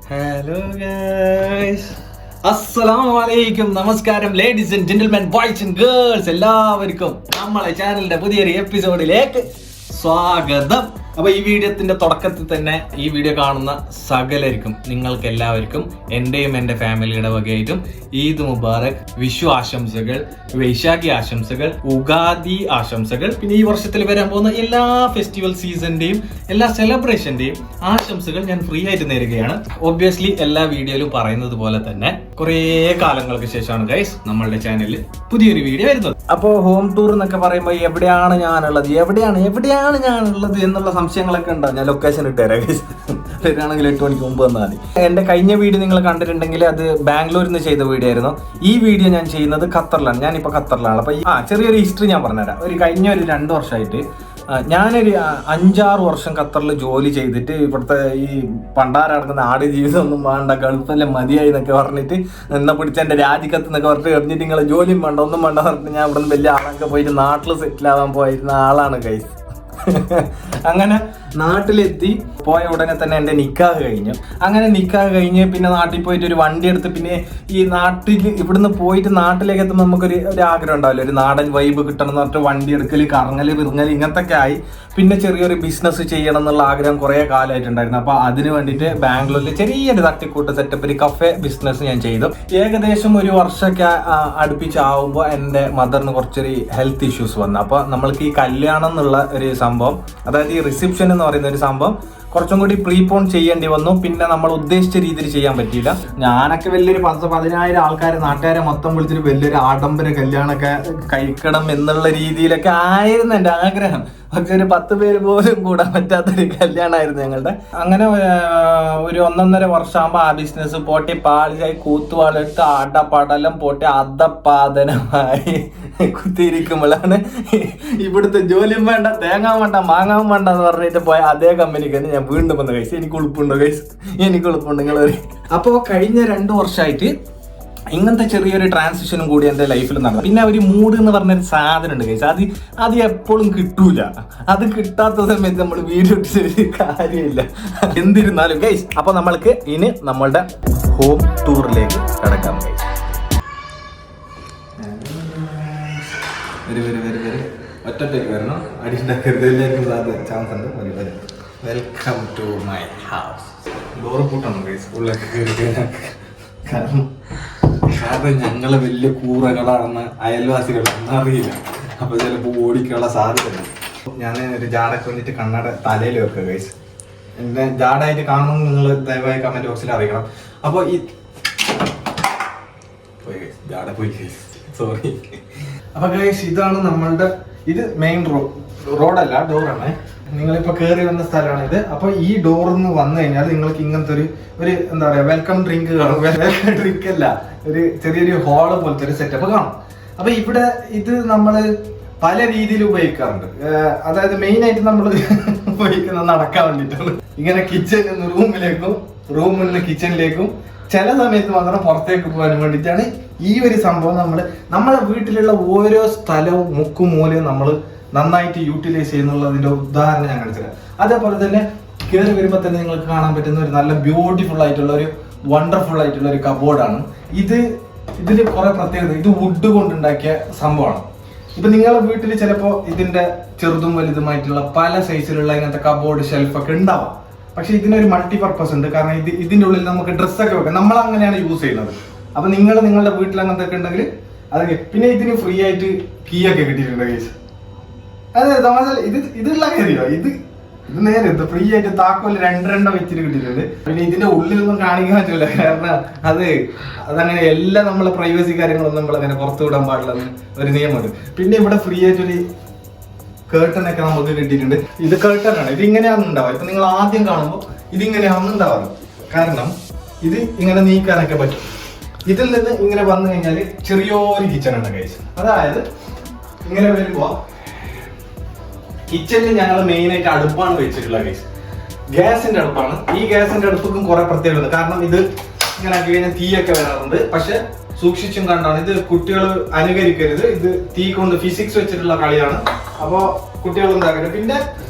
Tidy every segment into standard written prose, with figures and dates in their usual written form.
Hello guys, അസ്സലാമു അലൈക്കും, നമസ്കാരം ladies and gentlemen, boys and girls, എല്ലാവർക്കും നമ്മളെ ചാനലിന്റെ പുതിയൊരു എപ്പിസോഡിലേക്ക് സ്വാഗതം. അപ്പൊ ഈ വീഡിയോത്തിന്റെ തുടക്കത്തിൽ തന്നെ ഈ വീഡിയോ കാണുന്ന സകലർക്കും, നിങ്ങൾക്ക് എല്ലാവർക്കും എന്റെയും എന്റെ ഫാമിലിയുടെ വകയായിട്ടും ഈദ് മുബാറക്, വിഷു ആശംസകൾ, വൈശാഖി ആശംസകൾ, ഉഗാദി ആശംസകൾ, പിന്നെ ഈ വർഷത്തിൽ വരാൻ പോകുന്ന എല്ലാ ഫെസ്റ്റിവൽ സീസണിന്റെയും എല്ലാ സെലിബ്രേഷന്റെയും ആശംസകൾ ഞാൻ ഫ്രീ ആയിട്ട് നേരുകയാണ്. ഒബ്വിയസ്ലി എല്ലാ വീഡിയോയിലും പറയുന്നത് പോലെ തന്നെ കുറേ കാലങ്ങൾക്ക് ശേഷമാണ് ഗൈസ് നമ്മളുടെ ചാനലിൽ പുതിയൊരു വീഡിയോ വരുന്നത്. അപ്പോൾ ഹോം ടൂർ എന്നൊക്കെ പറയുമ്പോൾ എവിടെയാണ് ഞാനുള്ളത് എന്നുള്ള സംശയങ്ങളൊക്കെ ഉണ്ടാവും. ഞാൻ ലൊക്കേഷൻ ഇട്ടുതരാം ഗൈസ്, വരികയാണെങ്കിൽ 8 മണിക്ക് മുമ്പ് വന്നാൽ മതി. എന്റെ കഴിഞ്ഞ വീഡിയോ നിങ്ങൾ കണ്ടിട്ടുണ്ടെങ്കിൽ അത് ബാംഗ്ലൂരിൽ നിന്ന് ചെയ്ത വീഡിയോ ആയിരുന്നു. ഈ വീഡിയോ ഞാൻ ചെയ്യുന്നത് ഖത്തറിലാണ്. ഞാനിപ്പോൾ ഖത്തറിലാണ്. അപ്പൊ ചെറിയൊരു ഹിസ്റ്ററി ഞാൻ പറഞ്ഞുതരാം. കഴിഞ്ഞ 2 വർഷമായിട്ട് ഞാനൊരു 5-6 വർഷം ഖത്തറിൽ ജോലി ചെയ്തിട്ട് ഇവിടുത്തെ ഈ പണ്ടാരടക്കുന്ന ആട് ജീവിതം ഒന്നും വേണ്ട, ഗൾഫെല്ലാം മതിയായി എന്നൊക്കെ പറഞ്ഞിട്ട് എന്നെ പിടിച്ച എൻ്റെ രാജിക്കത്ത് എന്നൊക്കെ പറഞ്ഞിട്ട് എറിഞ്ഞിട്ട് നിങ്ങളെ ജോലിയും വേണ്ട ഒന്നും വേണ്ട പറഞ്ഞിട്ട് ഞാൻ ഇവിടുന്ന് വലിയ ആളൊക്കെ പോയിട്ട് നാട്ടിൽ സെറ്റിൽ ആവാൻ പോയിരുന്ന ആളാണ് ഗൈസ്. അങ്ങനെ നാട്ടിലെത്തി പോയ ഉടനെ തന്നെ എൻ്റെ നിക്കാഹ് കഴിഞ്ഞു. അങ്ങനെ നിക്കാഹ് കഴിഞ്ഞ് പിന്നെ നാട്ടിൽ പോയിട്ട് ഒരു വണ്ടി എടുത്ത്, പിന്നെ ഈ നാട്ടിൽ ഇവിടുന്ന് പോയിട്ട് നാട്ടിലേക്ക് എത്തുമ്പോൾ നമുക്കൊരു ആഗ്രഹം ഉണ്ടാവില്ല, ഒരു നാടൻ വൈബ് കിട്ടണം എന്ന് പറഞ്ഞിട്ട് വണ്ടി എടുക്കല്, കറങ്ങല്, വിറങ്ങല് ഇങ്ങനത്തൊക്കെ ആയി. പിന്നെ ചെറിയൊരു ബിസിനസ് ചെയ്യണം എന്നുള്ള ആഗ്രഹം കുറേ കാലമായിട്ടുണ്ടായിരുന്നു. അപ്പോൾ അതിന് വേണ്ടിയിട്ട് ബാംഗ്ലൂരിൽ ചെറിയൊരു തട്ടിക്കൂട്ട് സെറ്റപ്പ് ഒരു കഫേ ബിസിനസ് ഞാൻ ചെയ്തു. ഏകദേശം ഒരു വർഷമൊക്കെ അടുപ്പിച്ചാവുമ്പോൾ എൻ്റെ മദറിന് കുറച്ചൊരു ഹെൽത്ത് ഇഷ്യൂസ് വന്നു. അപ്പോൾ നമ്മൾക്ക് ഈ കല്യാണം എന്നുള്ള ഒരു സംഭവം, അതായത് ഈ റിസപ്ഷൻ എന്ന് പറയുന്ന ഒരു സംഭവം കുറച്ചും കൂടി പ്രീപോൺ ചെയ്യേണ്ടി വന്നു. പിന്നെ നമ്മൾ ഉദ്ദേശിച്ച രീതിയിൽ ചെയ്യാൻ പറ്റിയില്ല. ഞാനൊക്കെ വലിയൊരു 10,000 ആൾക്കാരെ, നാട്ടുകാരെ മൊത്തം വിളിച്ചിട്ട് വലിയൊരു ആഡംബര കല്യാണമൊക്കെ കഴിക്കണം എന്നുള്ള രീതിയിലൊക്കെ ആയിരുന്നു എൻ്റെ ആഗ്രഹം. പക്ഷെ ഒരു 10 പേര് പോലും കൂടാൻ പറ്റാത്തൊരു കല്യാണമായിരുന്നു ഞങ്ങളുടെ. അങ്ങനെ ഒരു 1.5 വർഷമാകുമ്പോൾ ആ ബിസിനസ് പോട്ടി പാളിയായി, കൂത്തുവാളിട്ട് അടപടലം പോട്ടി അധപ്പാതനമായി കുത്തിയിരിക്കുമ്പോഴാണ് ഇവിടുത്തെ ജോലിയും വേണ്ട, തേങ്ങാൻ വേണ്ട, മാങ്ങാൻ വേണ്ട എന്ന് പറഞ്ഞിട്ട് പോയ അതേ കമ്പനിക്ക് തന്നെ ഞാൻ വീണ്ടും വന്ന് കഴിച്ചു. എനിക്ക് ഉളുപ്പുണ്ടോ ഗൈസ്? എനിക്ക് ഉളുപ്പുണ്ട് നിങ്ങൾ. അപ്പോൾ കഴിഞ്ഞ 2 വർഷമായിട്ട് ഇങ്ങനത്തെ ചെറിയൊരു ട്രാൻസിഷനും കൂടി എൻ്റെ ലൈഫിൽ നടന്നു. പിന്നെ ഒരു മൂഡ് എന്ന് പറഞ്ഞൊരു സാധനം ഉണ്ട് ഗൈസ്, അത് എപ്പോഴും കിട്ടൂല. അത് കിട്ടാത്ത സമയത്ത് നമ്മൾ വീഡിയോ ഇട്ടൊരു കാര്യമില്ല. എന്തിരുന്നാലും ഗൈസ്, അപ്പൊ നമ്മൾക്ക് ഇനി നമ്മളുടെ ഹോം ടൂറിലേക്ക് കിടക്കാം ഗൈസ്. ഒറ്റയ്ക്ക് വരണം, അടിച്ചുണ്ടാക്കരുത്, ചാൻസ് ഉണ്ട്. Welcome to my house. Door പൂട്ടണം ഗൈസ്, ഉള്ളിലേക്ക് കയറി. കാരണം ഞങ്ങള് വലിയ കൂറകളാണെന്ന് അയൽവാസികളൊന്നും അറിയില്ല. അപ്പൊ ചിലപ്പോൾ ഓടിക്കാനുള്ള സാധ്യത. ഞാൻ ഒരു ജാടൊക്കെ വന്നിട്ട് കണ്ണട തലയിൽ വെക്കുക ഗൈസ്. എന്നെ ജാടായിട്ട് കാണുമെന്ന് നിങ്ങൾ ദയവായി കമന്റ് ബോക്സിൽ അറിയിക്കണം. അപ്പൊ ഈ ജാട പോയി ഗൈസ്, സോറി. അപ്പൊ ഗൈസ് ഇതാണ് നമ്മളുടെ, ഇത് മെയിൻ റോഡല്ല, ഡോറാണ്. നിങ്ങളിപ്പോ കയറി വന്ന സ്ഥലമാണ് ഇത്. അപ്പൊ ഈ ഡോറിൽ നിന്ന് വന്നു കഴിഞ്ഞാൽ നിങ്ങൾക്ക് ഇങ്ങനത്തെ ഒരു എന്താ പറയാ, വെൽക്കം ഡ്രിങ്ക് കാണും. വെൽക്കം ഡ്രിങ്ക് അല്ല, ഒരു ചെറിയൊരു ഹാള് പോലത്തെ ഒരു സെറ്റപ്പ് കാണും. അപ്പൊ ഇവിടെ ഇത് നമ്മള് പല രീതിയിൽ ഉപയോഗിക്കാറുണ്ട്. അതായത് മെയിൻ ആയിട്ട് നമ്മൾ ഉപയോഗിക്കുന്നത് നടക്കാൻ വേണ്ടിയിട്ടാണ്. ഇങ്ങനെ കിച്ചണിൽ നിന്ന് റൂമിൽ നിന്ന് കിച്ചണിലേക്കും ചില സമയത്ത് മാത്രം പുറത്തേക്ക് പോകാൻ വേണ്ടിയിട്ടാണ് ഈ ഒരു സംഭവം. നമ്മളെ വീട്ടിലുള്ള ഓരോ സ്ഥലവും മുക്കും മൂലയും നമ്മൾ നന്നായിട്ട് യൂട്ടിലൈസ് ചെയ്യുന്നുള്ളതിന്റെ ഉദാഹരണം ഞാൻ കാണിച്ചുതരാം. അതേപോലെ തന്നെ കയറി വരുമ്പോൾ തന്നെ നിങ്ങൾക്ക് കാണാൻ പറ്റുന്ന ഒരു നല്ല ബ്യൂട്ടിഫുൾ ആയിട്ടുള്ള ഒരു വണ്ടർഫുൾ ആയിട്ടുള്ള ഒരു കബോർഡാണ് ഇത്. ഇതിൽ കുറെ പ്രത്യേകത, ഇത് വുഡ് കൊണ്ടുണ്ടാക്കിയ സംഭവമാണ്. ഇപ്പൊ നിങ്ങളുടെ വീട്ടിൽ ചിലപ്പോൾ ഇതിന്റെ ചെറുതും വലുതുമായിട്ടുള്ള പല സൈസിലുള്ള ഇങ്ങനത്തെ കബോർഡ് ഷെൽഫൊക്കെ ഉണ്ടാവാം. പക്ഷെ ഇതിനൊരു മൾട്ടി പർപ്പസ് ഉണ്ട്. കാരണം ഇതിന്റെ ഉള്ളിൽ നമുക്ക് ഡ്രസ്സൊക്കെ വെക്കാം. നമ്മൾ അങ്ങനെയാണ് യൂസ് ചെയ്യുന്നത്. അപ്പൊ നിങ്ങളുടെ വീട്ടിൽ അങ്ങനത്തെ ഒക്കെ ഉണ്ടെങ്കിൽ അതൊക്കെ. പിന്നെ ഇതിന് ഫ്രീ ആയിട്ട് കീ ഒക്കെ കിട്ടിയിട്ടുണ്ട് ഗൈസ്. അതെ തമാശ, ഇതുള്ള കാര്യമോ? ഇത് നേരെ ഫ്രീ ആയിട്ട് താക്കോല് 2 വെച്ചിട്ട് കിട്ടിയിട്ടുണ്ട്. പിന്നെ ഇതിന്റെ ഉള്ളിലൊന്നും കാണിക്കാൻ പറ്റില്ല, കാരണം അതങ്ങനെ എല്ലാം നമ്മളെ പ്രൈവസി കാര്യങ്ങളൊന്നും നമ്മളങ്ങനെ പുറത്തു വിടാൻ പാടില്ലെന്ന് ഒരു നിയമമുണ്ട്. പിന്നെ ഇവിടെ ഫ്രീ ആയിട്ടൊരു കേർട്ടൻ ഒക്കെ നമുക്ക് കിട്ടിയിട്ടുണ്ട്. ഇത് കേർട്ടൻ ആണ്. ഇത് ഇങ്ങനെയാണ് ഉണ്ടാവുക. ഇപ്പൊ നിങ്ങൾ ആദ്യം കാണുമ്പോൾ ഇതിങ്ങനെയാണ് ഉണ്ടാവാറ്. കാരണം ഇത് ഇങ്ങനെ നീക്കാനൊക്കെ പറ്റും. ഇതിൽ നിന്ന് ഇങ്ങനെ വന്നു കഴിഞ്ഞാൽ ചെറിയൊരു കിച്ചൺ ഉണ്ട് ഗൈസ്. അതായത് ഇങ്ങനെ വരുമ്പോ കിച്ചണിൽ ഞങ്ങൾ മെയിൻ ആയിട്ട് അടുപ്പാണ് വെച്ചിട്ടുള്ളത് ഗൈസ്. ഗ്യാസിന്റെ അടുപ്പാണ്. ഈ ഗ്യാസിന്റെ അടുപ്പും കുറെ പ്രത്യേകത. കാരണം ഇത് ഇങ്ങനെ ആക്കി കഴിഞ്ഞാൽ തീയൊക്കെ വരാറുണ്ട്. പക്ഷെ സൂക്ഷിച്ചും കണ്ടാണ്. ഇത് കുട്ടികൾ അനുകരിക്കരുത്. ഇത് തീ കൊണ്ട് ഫിസിക്സ് വെച്ചിട്ടുള്ള കളിയാണ്. അപ്പോ കുട്ടികൾ ഉണ്ടാക്കരുത്. പിന്നെ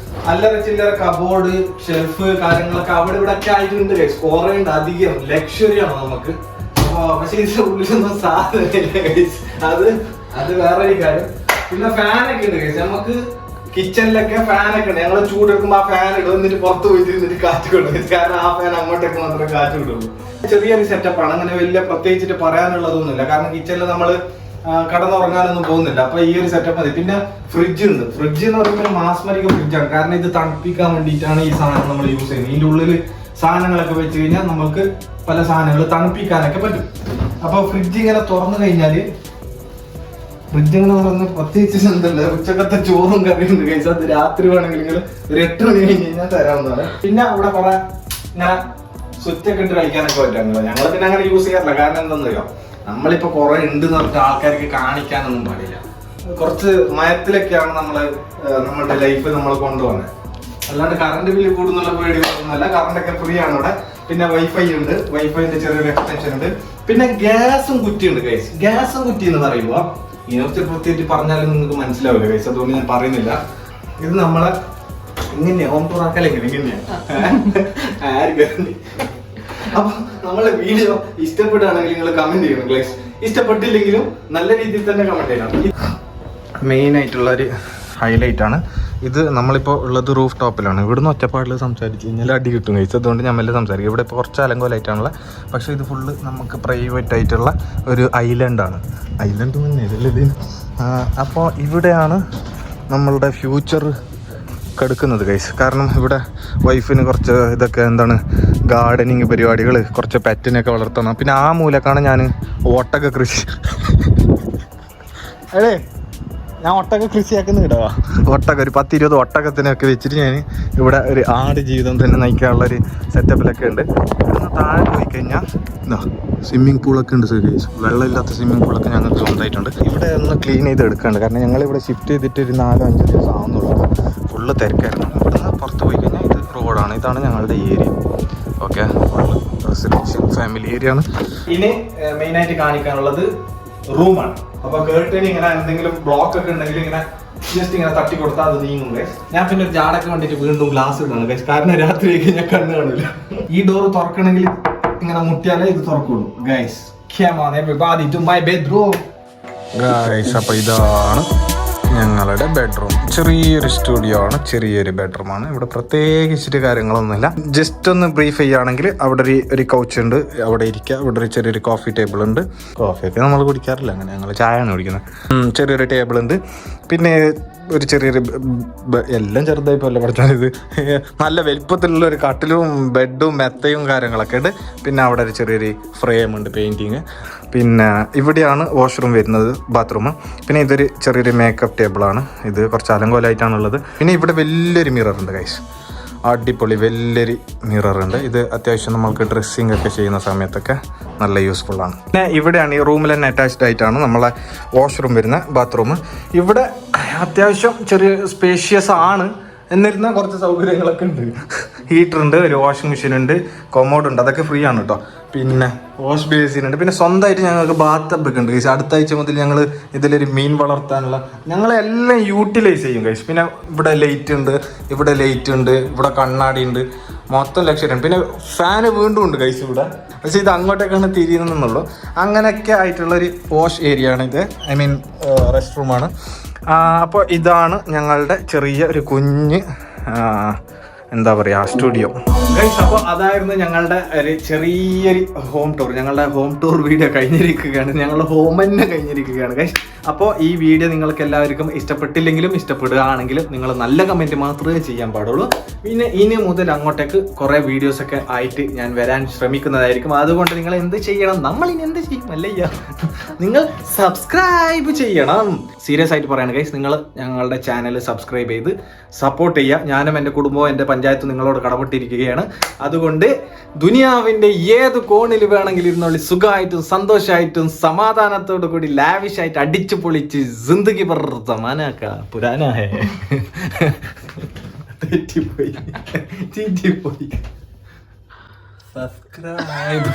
അല്ലറ ചില്ലറ കബോർഡ്, ഷെൽഫ് കാര്യങ്ങളൊക്കെ അവിടെ ഇവിടെ ഒക്കെ ആയിട്ടുണ്ട്. കുറെ ഉണ്ട്, അധികം ലക്ഷറിയാണ് നമുക്ക്. അപ്പൊ പക്ഷെ ഇതിന്റെ ഉള്ളിലൊന്നും സാധനമില്ല. അത് വേറൊരു കാര്യം. പിന്നെ ഫാനൊക്കെ ഉണ്ട് കേസ്. നമുക്ക് കിച്ചണിലൊക്കെ ഫാനൊക്കെ ഉണ്ട്. ഞങ്ങൾ ചൂടെടുക്കുമ്പോൾ ആ ഫാൻ ഇടും, എന്നിട്ട് പുറത്ത് പോയിട്ട് ഇരുന്നിട്ട് കാറ്റ് കൊടുക്കും. കാരണം ആ ഫാൻ അങ്ങോട്ടേക്ക് മാത്രമേ കാറ്റ് വിടുള്ളൂ. ചെറിയൊരു സെറ്റപ്പാണ്. അങ്ങനെ വലിയ പ്രത്യേകിച്ചിട്ട് പറയാനുള്ളതൊന്നുമില്ല. കാരണം കിച്ചണിൽ നമ്മള് കടന്നുറങ്ങാനൊന്നും പോകുന്നില്ല. അപ്പൊ ഈ ഒരു സെറ്റപ്പ് മതി. പിന്നെ ഫ്രിഡ്ജ് ഉണ്ട്. ഫ്രിഡ്ജ് എന്ന് പറയുമ്പോൾ മാസ്മരിക ഫ്രിഡ്ജാണ്. കാരണം ഇത് തണുപ്പിക്കാൻ വേണ്ടിയിട്ടാണ് ഈ സാധനം നമ്മൾ യൂസ് ചെയ്യുന്നത്. ഇതിന്റെ ഉള്ളിൽ സാധനങ്ങളൊക്കെ വെച്ച് കഴിഞ്ഞാൽ നമുക്ക് പല സാധനങ്ങൾ തണുപ്പിക്കാനൊക്കെ പറ്റും. അപ്പൊ ഫ്രിഡ്ജ് ഇങ്ങനെ തുറന്നു കഴിഞ്ഞാല് ഫ്രിഡ്ജ് ഇങ്ങനെ തുറന്ന് പ്രത്യേകിച്ച് എന്തല്ല, ഉച്ചക്കത്തെ ചോറും കറിയും ഉണ്ട് കഴിച്ചാൽ അത് രാത്രി വേണമെങ്കിൽ നിങ്ങൾ ഒരു 8 മണി കഴിഞ്ഞ് കഴിഞ്ഞാൽ തരാവുന്നതാണ്. പിന്നെ അവിടെ കുറെ ഇങ്ങനെ സ്വിച്ചൊക്കെ ഇട്ട് കഴിക്കാനൊക്കെ പറ്റും. ഞങ്ങൾ പിന്നെ അങ്ങനെ യൂസ് ചെയ്യാറില്ല. കാരണം എന്താണെന്ന് അറിയാം, നമ്മളിപ്പോ കുറെ ഉണ്ട് എന്ന് പറഞ്ഞിട്ട് ആൾക്കാർക്ക് കാണിക്കാനൊന്നും പാടില്ല. കുറച്ച് മയത്തിലൊക്കെയാണ് നമ്മളുടെ ലൈഫ് നമ്മൾ കൊണ്ടുപോകുന്നത്. അല്ലാണ്ട് കറണ്ട് ബില്ല് കൂടുന്നുള്ള പേടികളൊന്നുമല്ല. കറണ്ടൊക്കെ ഫ്രീ ആണ് ഇവിടെ. പിന്നെ വൈഫൈ ഉണ്ട്, വൈഫൈന്റെ ചെറിയൊരു എക്സ്റ്റൻഷൻ ഉണ്ട്. പിന്നെ ഗ്യാസും കുറ്റി ഉണ്ട് ഗൈസ്. ഗ്യാസും കുറ്റി എന്ന് പറയുമ്പോ ഇതിനെക്കുറിച്ച് പ്രത്യേകിച്ച് പറഞ്ഞാലും നിങ്ങൾക്ക് മനസ്സിലാവില്ല ഗൈസ്, അതുകൊണ്ട് ഞാൻ പറയുന്നില്ല. ഇത് നമ്മളെ ഇങ്ങനെയാ ഹോം ടൂർ ആക്കലെങ്ങനെ ഇങ്ങനെയാ ആര്. അപ്പൊ നമ്മളെ വീഡിയോ ഇഷ്ടപ്പെടുകയാണെങ്കിൽ നിങ്ങൾ കമന്റ് ചെയ്യണം ഗൈസ്. ഇഷ്ടപ്പെട്ടില്ലെങ്കിലും നല്ല രീതിയിൽ തന്നെ കമന്റ് ചെയ്യണം. മെയിൻ ആയിട്ടുള്ള ഒരു ഹൈലൈറ്റ് ആണ് ഇത്. നമ്മളിപ്പോൾ ഉള്ളത് റൂഫ് ടോപ്പിലാണ്. ഇവിടുന്ന് ഒറ്റപ്പാടിൽ സംസാരിച്ച് കഴിഞ്ഞാൽ അടി കിട്ടും കഴിച്ചു. അതുകൊണ്ട് ഞാൻ മെല്ലെ സംസാരിക്കും. ഇവിടെ ഇപ്പോൾ കുറച്ച് അലങ്കോലായിട്ടാണുള്ള, പക്ഷേ ഇത് ഫുള്ള് നമുക്ക് പ്രൈവറ്റ് ആയിട്ടുള്ള ഒരു ഐലൻഡാണ്. ഐലൻഡ് തന്നെ. അപ്പോൾ ഇവിടെയാണ് നമ്മളുടെ ഫ്യൂച്ചർ കിടക്കുന്നത് ഗൈസ്. കാരണം ഇവിടെ വൈഫിന് കുറച്ച് ഇതൊക്കെ എന്താണ് ഗാർഡനിങ് പരിപാടികൾ, കുറച്ച് പെറ്റിനൊക്കെ വളർത്തണം. പിന്നെ ആ മൂലക്കാണ് ഞാൻ ഒട്ടക കൃഷി ഞാൻ ഒട്ടക കൃഷിയാക്കുന്ന ഇടവാ. ഒട്ടക ഒരു 10-20 ഒട്ടകത്തിനൊക്കെ വെച്ചിട്ട് ഞാൻ ഇവിടെ ഒരു ആട് ജീവിതം തന്നെ നയിക്കാനുള്ളൊരു സെറ്റപ്പിലൊക്കെ ഉണ്ട്. ഇവിടുന്ന് താഴെ പോയി കഴിഞ്ഞാൽ സ്വിമ്മിങ് പൂളൊക്കെ ഉണ്ട് ഗൈസ്. വെള്ളമില്ലാത്ത സ്വിമ്മിങ് പൂളൊക്കെ ഞങ്ങൾക്ക് സ്വന്തമായിട്ടുണ്ട്. ഇവിടെ ഒന്ന് ക്ലീൻ ചെയ്ത് എടുക്കാണ്ട്. കാരണം ഞങ്ങളിവിടെ ഷിഫ്റ്റ് ചെയ്തിട്ട് ഒരു 4-5 ദിവസം ആവുന്നുള്ളൂ. ഫുള്ള് തിരക്കായിരുന്നു. ഇവിടുന്ന് പുറത്ത് പോയി കഴിഞ്ഞാൽ ഇത് റോഡാണ്. ഇതാണ് ഞങ്ങളുടെ area. Okay, residential family area ആണ്. ഇനി മെയിനായിട്ട് കാണിക്കാനുള്ളത് റൂമാണ്. അപ്പൊ കേട്ടിന് ഇങ്ങനെ എന്തെങ്കിലും ബ്ലോക്ക് ഒക്കെ ഉണ്ടെങ്കിൽ ഇങ്ങനെ ജസ്റ്റ് ഇങ്ങനെ തട്ടി കൊടുത്താൽ അത് നീങ്ങും ഗൈസ്. ഞാൻ പിന്നെ ഒരു ജാടൊക്കെ വേണ്ടിട്ട് വീണ്ടും ഗ്ലാസ് ഇടണം ഗൈസ്. കാരണം രാത്രിയൊക്കെ ഞാൻ കണ്ണ് കാണില്ല. ഈ ഡോർ തുറക്കണമെങ്കിൽ ഇങ്ങനെ മുട്ടിയാലേ ഇത് തുറക്കുള്ളൂ ഗൈസ്. അപ്പൊ ഇതാണ് ഞങ്ങളുടെ ബെഡ്റൂം. ചെറിയൊരു സ്റ്റുഡിയോ ആണ്, ചെറിയൊരു ബെഡ്റൂമാണ്. ഇവിടെ പ്രത്യേകിച്ചിട്ട് കാര്യങ്ങളൊന്നുമില്ല. ജസ്റ്റ് ഒന്ന് ബ്രീഫ് ചെയ്യുകയാണെങ്കിൽ അവിടെ ഒരു കൗച്ച് ഉണ്ട്, അവിടെ ഇരിക്കുക. ഇവിടെ ഒരു ചെറിയൊരു കോഫി ടേബിൾ ഉണ്ട്. കോഫിയൊക്കെ നമ്മൾ കുടിക്കാറില്ല, അങ്ങനെ ഞങ്ങൾ ചായയാണ് കുടിക്കുന്നത്. ചെറിയൊരു ടേബിൾ ഉണ്ട്. പിന്നെ ഒരു ചെറിയൊരു എല്ലാം ചെറുതായി പോലെ പഠിച്ചാൽ ഇത് നല്ല വലിപ്പത്തിലുള്ള ഒരു കട്ടിലും ബെഡും മെത്തയും കാര്യങ്ങളൊക്കെ ഉണ്ട്. പിന്നെ അവിടെ ഒരു ചെറിയൊരു ഫ്രെയിം ഉണ്ട്, പെയിൻറ്റിങ്. പിന്നെ ഇവിടെയാണ് വാഷ്റൂം വരുന്നത്, ബാത്റൂം. പിന്നെ ഇതൊരു ചെറിയൊരു മേക്കപ്പ് ടേബിളാണ്. ഇത് കുറച്ച് അലങ്കോലായിട്ടാണുള്ളത്. പിന്നെ ഇവിടെ വലിയൊരു മിറർ ഉണ്ട് ഗൈസ്. അടിപൊളി വലിയൊരു മിറർ ഉണ്ട്. ഇത് അത്യാവശ്യം നമ്മൾക്ക് ഡ്രസ്സിങ് ഒക്കെ ചെയ്യുന്ന സമയത്തൊക്കെ നല്ല യൂസ്ഫുള്ളാണ്. പിന്നെ ഇവിടെയാണ് ഈ റൂമിൽ തന്നെ അറ്റാച്ച്ഡ് ആയിട്ടാണ് നമ്മളെ വാഷ്റൂം വരുന്ന ബാത്റൂം. ഇവിടെ അത്യാവശ്യം ചെറിയ സ്പേഷ്യസ് ആണ്, എന്നിരുന്നാൽ കുറച്ച് സൗകര്യങ്ങളൊക്കെ ഉണ്ട്. ഹീറ്റർ ഉണ്ട്, ഒരു വാഷിംഗ് മെഷീൻ ഉണ്ട്, കൊമോഡ് ഉണ്ട്, അതൊക്കെ ഫ്രീ ആണ് കേട്ടോ. പിന്നെ വാഷ് ബേസിൻ ഉണ്ട്. പിന്നെ സ്വന്തമായിട്ട് ഞങ്ങൾക്ക് ബാത്ത് ടബ് ഒക്കെ ഉണ്ട് ഗൈസ്. അടുത്ത ആഴ്ച മുതൽ ഞങ്ങൾ ഇതിലൊരു മീൻ വളർത്താനുള്ള ഞങ്ങളെല്ലാം യൂട്ടിലൈസ് ചെയ്യും ഗൈസ്. പിന്നെ ഇവിടെ ലൈറ്റ് ഉണ്ട്, ഇവിടെ ലൈറ്റ് ഉണ്ട്, ഇവിടെ കണ്ണാടി ഉണ്ട്, മൊത്തം ലക്ഷറിയാണ്. പിന്നെ ഫാന് വീണ്ടും ഉണ്ട് ഗൈസ് ഇവിടെ. പക്ഷേ ഇത് അങ്ങോട്ടേക്കാണ് തിരിയുന്നതെന്നുള്ളൂ. അങ്ങനെയൊക്കെ ആയിട്ടുള്ളൊരു വാഷ് ഏരിയ ആണ് ഇത്. ഐ മീൻ റെസ്റ്റ് റൂമാണ്. അപ്പോൾ ഇതാണ് ഞങ്ങളുടെ ചെറിയ ഒരു കുഞ്ഞ് എന്താ പറയുക സ്റ്റുഡിയോ ഗൈസ്. അപ്പോൾ അതായിരുന്നു ഞങ്ങളുടെ ഒരു ചെറിയൊരു ഹോം ടൂർ. ഞങ്ങളുടെ ഹോം ടൂർ വീഡിയോ കഴിഞ്ഞിരിക്കുകയാണ്. ഞങ്ങളുടെ ഹോം തന്നെ കഴിഞ്ഞിരിക്കുകയാണ് ഗൈസ്. അപ്പോൾ ഈ വീഡിയോ നിങ്ങൾക്ക് എല്ലാവർക്കും ഇഷ്ടപ്പെട്ടില്ലെങ്കിലും ഇഷ്ടപ്പെടുകയാണെങ്കിലും നിങ്ങൾ നല്ല കമൻറ്റ് മാത്രമേ ചെയ്യാൻ പാടുള്ളൂ. പിന്നെ ഇനി മുതൽ അങ്ങോട്ടേക്ക് കുറേ വീഡിയോസൊക്കെ ആയിട്ട് ഞാൻ വരാൻ ശ്രമിക്കുന്നതായിരിക്കും. അതുകൊണ്ട് നിങ്ങൾ എന്ത് ചെയ്യണം, നമ്മളിനി എന്ത് ചെയ്യും അല്ലയ്യ, നിങ്ങൾ സബ്സ്ക്രൈബ് ചെയ്യണം. സീരിയസ് ആയിട്ട് പറയണം ഗൈസ്, നിങ്ങൾ ഞങ്ങളുടെ ചാനൽ സബ്സ്ക്രൈബ് ചെയ്ത് സപ്പോർട്ട് ചെയ്യുക. ഞാനും എൻ്റെ കുടുംബവും എൻ്റെ പഞ്ചായത്തും നിങ്ങളോട് കടപ്പെട്ടിരിക്കുകയാണ്. അതുകൊണ്ട് ദുനിയാവിൻ്റെ ഏത് കോണിൽ വേണമെങ്കിലും ഇരുന്നോളി, സുഖമായിട്ടും സന്തോഷമായിട്ടും സമാധാനത്തോടു കൂടി ലാവിഷായിട്ട് അടിച്ചു പൊളിച്ച് ജിന്ദഗി പർ സമാനാക്ക പുരാനാ ഹേ. തെറ്റിപ്പോയി സബ്സ്ക്രൈബ്